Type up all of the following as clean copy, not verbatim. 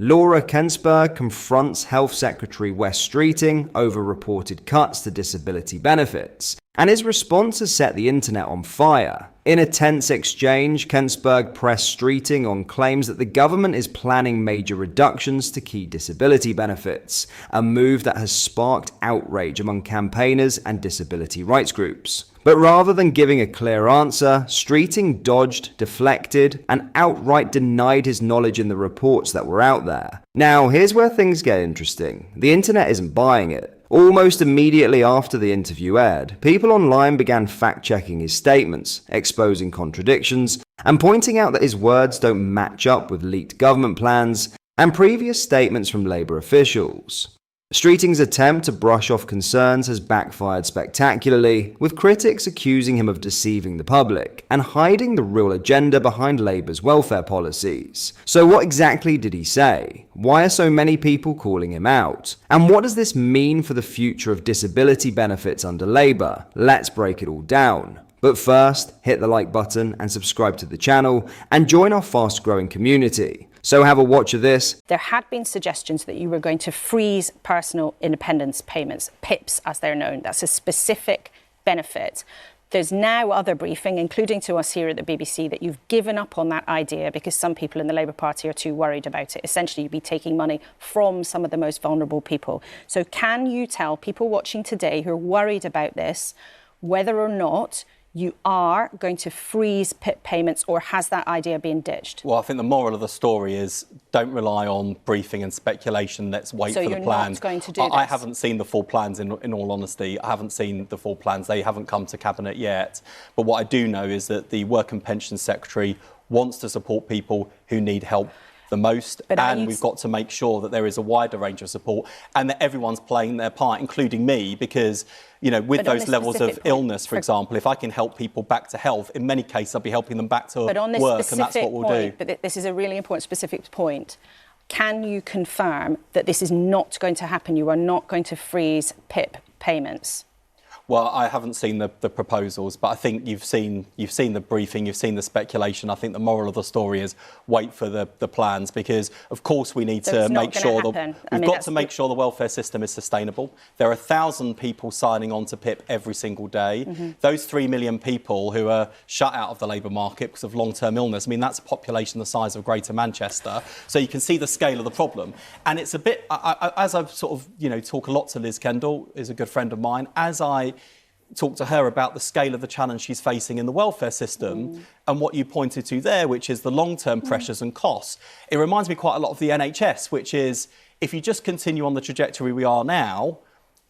Laura Kensberg confronts Health Secretary Wes Streeting over reported cuts to disability benefits, and his response has set the internet on fire. In a tense exchange, Kensberg pressed Streeting on claims that the government is planning major reductions to key disability benefits, a move that has sparked outrage among campaigners and disability rights groups. But rather than giving a clear answer, Streeting dodged, deflected, and outright denied his knowledge in the reports that were out there. Now, here's where things get interesting. The internet isn't buying it. Almost immediately after the interview aired, people online began fact-checking his statements, exposing contradictions, and pointing out that his words don't match up with leaked government plans and previous statements from Labour officials. Streeting's attempt to brush off concerns has backfired spectacularly, with critics accusing him of deceiving the public and hiding the real agenda behind Labour's welfare policies. So what exactly did he say? Why are so many people calling him out? And what does this mean for the future of disability benefits under Labour? Let's break it all down. But first, hit the like button and subscribe to the channel and join our fast-growing community. So have a watch of this. There had been suggestions that you were going to freeze personal independence payments, PIPs as they're known. That's a specific benefit. There's now other briefing, including to us here at the BBC, that you've given up on that idea because some people in the Labour Party are too worried about it. Essentially, you'd be taking money from some of the most vulnerable people. So can you tell people watching today who are worried about this whether or not you are going to freeze PIP payments, or has that idea been ditched? Well, I think the moral of the story is don't rely on briefing and speculation. Let's wait for the plans. So you're not going to do this? I haven't seen the full plans, in all honesty. I haven't seen the full plans. They haven't come to Cabinet yet. But what I do know is that the Work and Pension Secretary wants to support people who need help the most, and we've got to make sure that there is a wider range of support and that everyone's playing their part, including me, because, you know, with those levels of illness, for example, if I can help people back to health, in many cases I'll be helping them back to work, and that's what we'll do. But this is a really important specific point. Can you confirm that this is not going to happen? You are not going to freeze PIP payments? Well, I haven't seen the proposals, but I think you've seen the briefing, you've seen the speculation. I think the moral of the story is wait for the plans, because of course we need to make sure we've got to make sure the welfare system is sustainable. There are 1,000 people signing on to PIP every single day. Those 3 million people who are shut out of the labour market because of long-term illness, I mean, that's a population the size of Greater Manchester. So you can see the scale of the problem. And it's a bit, as I've sort of, you know, talk a lot to Liz Kendall, is a good friend of mine, as I talk to her about the scale of the challenge she's facing in the welfare system and what you pointed to there, which is the long-term pressures and costs. It reminds me quite a lot of the NHS, which is if you just continue on the trajectory we are now,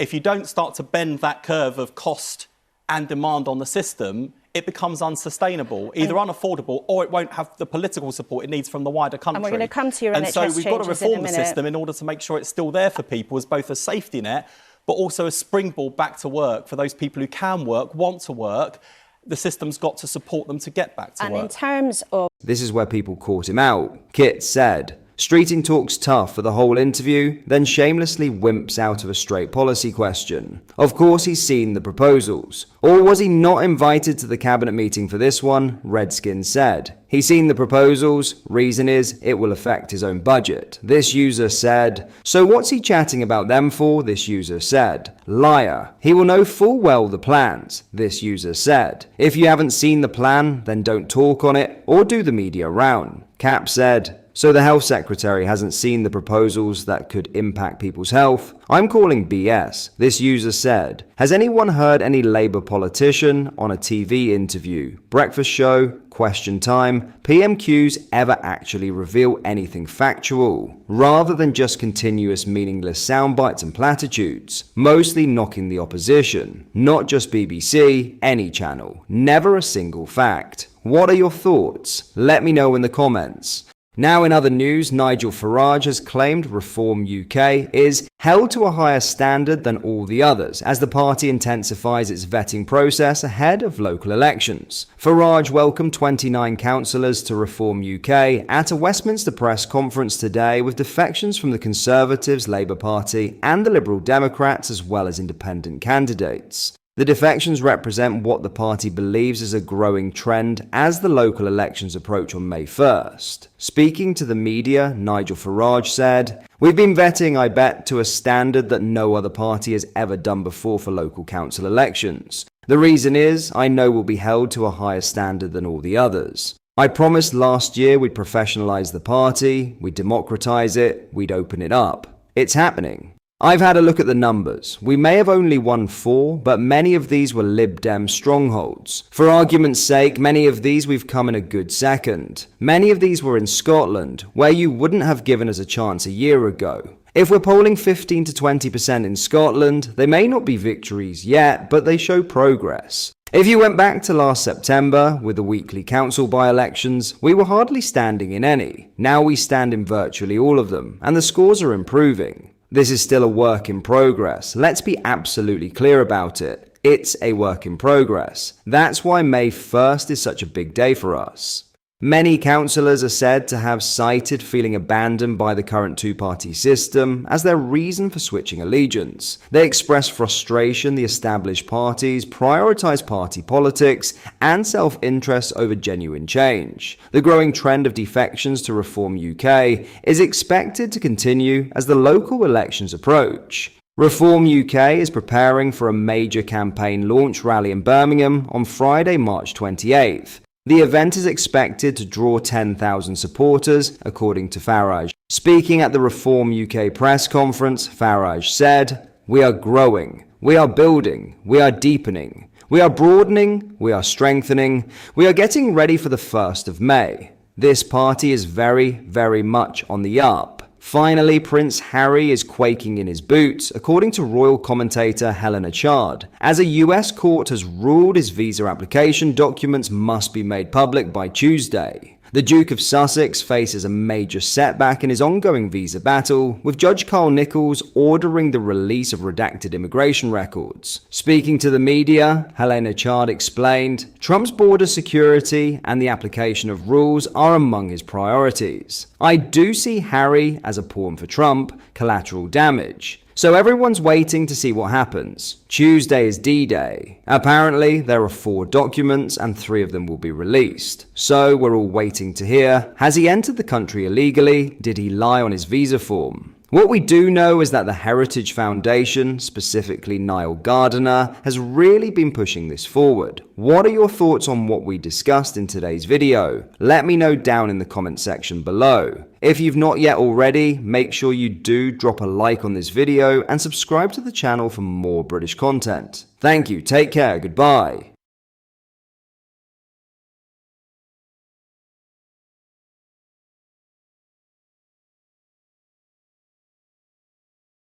if you don't start to bend that curve of cost and demand on the system, it becomes unsustainable, either unaffordable, or it won't have the political support it needs from the wider country. And we're going to come to your NHS changes in a minute. And so we've got to reform the system in order to make sure it's still there for people as both a safety net, but also a springboard back to work for those people who can work, want to work. The system's got to support them to get back to work. And in terms of... This is where people caught him out. Kit said, Streeting talks tough for the whole interview, then shamelessly wimps out of a straight policy question. Of course he's seen the proposals. Or was he not invited to the cabinet meeting for this one? Redskin said. He's seen the proposals, reason is it will affect his own budget. This user said. So what's he chatting about them for? This user said. Liar. He will know full well the plans. This user said. If you haven't seen the plan, then don't talk on it or do the media round. Cap said. So the health secretary hasn't seen the proposals that could impact people's health? I'm calling BS. This user said. Has anyone heard any Labour politician on a TV interview, breakfast show, question time, PMQs ever actually reveal anything factual, rather than just continuous meaningless sound bites and platitudes, mostly knocking the opposition? Not just BBC, any channel, never a single fact. What are your thoughts? Let me know in the comments. Now in other news, Nigel Farage has claimed Reform UK is held to a higher standard than all the others as the party intensifies its vetting process ahead of local elections. Farage welcomed 29 councillors to Reform UK at a Westminster press conference today with defections from the Conservatives, Labour Party and the Liberal Democrats as well as independent candidates. The defections represent what the party believes is a growing trend as the local elections approach on May 1st. Speaking to the media, Nigel Farage said, "We've been vetting, I bet, to a standard that no other party has ever done before for local council elections. The reason is, I know we'll be held to a higher standard than all the others. I promised last year we'd professionalize the party, we'd democratize it, we'd open it up. It's happening. I've had a look at the numbers. We may have only won 4, but many of these were Lib Dem strongholds. For argument's sake, many of these we've come in a good second. Many of these were in Scotland, where you wouldn't have given us a chance a year ago. If we're polling 15 to 20% in Scotland, they may not be victories yet, but they show progress. If you went back to last September, with the weekly council by-elections, we were hardly standing in any. Now we stand in virtually all of them, and the scores are improving. This is still a work in progress. Let's be absolutely clear about it. It's a work in progress. That's why May 1st is such a big day for us. Many councillors are said to have cited feeling abandoned by the current two-party system as their reason for switching allegiance. They express frustration the established parties prioritise party politics and self-interest over genuine change. The growing trend of defections to Reform UK is expected to continue as the local elections approach. Reform UK is preparing for a major campaign launch rally in Birmingham on Friday, March 28th. The event is expected to draw 10,000 supporters, according to Farage. Speaking at the Reform UK press conference, Farage said, "We are growing, we are building, we are deepening, we are broadening, we are strengthening, we are getting ready for the 1st of May. This party is very, very much on the up." Finally, Prince Harry is quaking in his boots, according to royal commentator Helena Chard, as a US court has ruled his visa application documents must be made public by Tuesday. The Duke of Sussex faces a major setback in his ongoing visa battle, with Judge Carl Nichols ordering the release of redacted immigration records. Speaking to the media, Helena Chard explained, "Trump's border security and the application of rules are among his priorities. I do see Harry as a pawn for Trump, collateral damage. So everyone's waiting to see what happens. Tuesday is D-Day. Apparently, there are 4 documents and 3 of them will be released. So we're all waiting to hear, has he entered the country illegally? Did he lie on his visa form? What we do know is that the Heritage Foundation, specifically Niall Gardiner, has really been pushing this forward. What are your thoughts on what we discussed in today's video? Let me know down in the comment section below. If you've not yet already, make sure you do drop a like on this video and subscribe to the channel for more British content. Thank you, take care, goodbye.